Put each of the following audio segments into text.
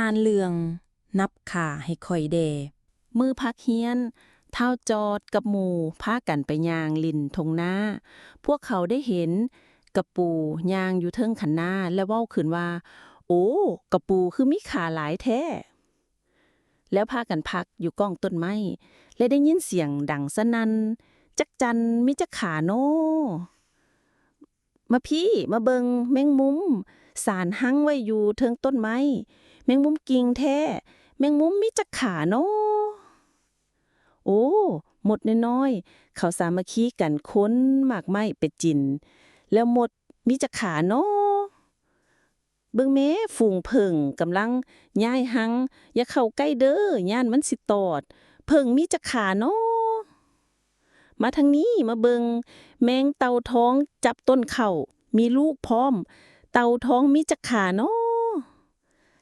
านเรื่องนับขาให้ค่อยแดมือพักเฮียนเท่าจอดกับหมู่พากันไปย่างลินทงนาพวกเขาได้เห็นกระปูย่างอยู่เทิงคันนาและเว้าขึ้นว่า โอ้กระปูคือมีขาหลายแท้แล้วพากันพักอยู่ก้องต้นไม้และได้ยินเสียงดังสนั่นจักจันมีจักขาโนมาพี่มาเบิงแมงมุมสารหังไว้อยู่เทิงต้นไม้แมงมุมกิ่งแท้แมงมุมมีจักขาโนโอ้หมดน้อยๆเขาสามัคคีกันค้นหมากไม้ไปจินแล้วหมดมีจักขาโนเบิ่งแม่ฝูงผึ่งกำลังย้ายหังอย่าเข้าใกล้เด้อย่านมันสิตอดผึ่งมีจักขาโนมาทางนี้มาเบิงแมงเต่าท้องจับต้นข้าวมีลูกพร้อมเต่าท้องมีจักขาโน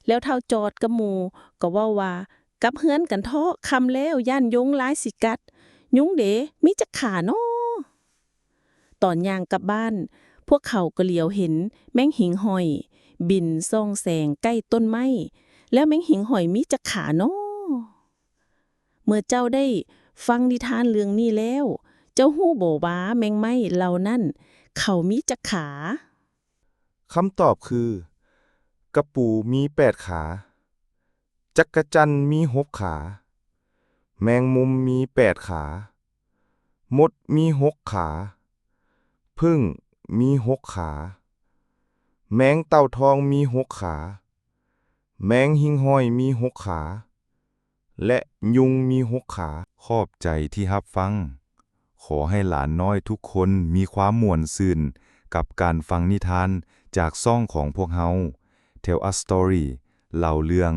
แล้วเท่าจอดกับหมู่ก็เว้าว่ากลับเฮือนกันเถาะค่ำแล้วย่านยุงหลายสิกัดยุงเด๋มีจักขาโนตอนย่างกลับบ้านพวกเขาก็เหลียวเห็นแมงหิ่งห้อยบินส่องแสงใกล้ต้นไม้แล้วแมงหิ่งห้อยมีจักขาโนเมื่อเจ้าได้ฟังนิทานเรื่องนี้แล้วเจ้าฮู้บ่ว่าแมงไม้เหล่านั้นเขามีจักขาคำตอบคือกระปูมี8 ขาจักรจั่นมี6 ขาแมงมุมมี8 ขามดมี6 ขาผึ้งมี6 ขาแมงเต่าทองมี6 ขาแมงหิ่งห้อยมี6 ขาและยุงมี6 ขาขอบใจที่รับฟังขอให้หลานน้อยทุกคนมีความม่วนซื่นกับการฟังนิทานจากซ่องของพวกเฮา Tell a Story เล่าเรื่อง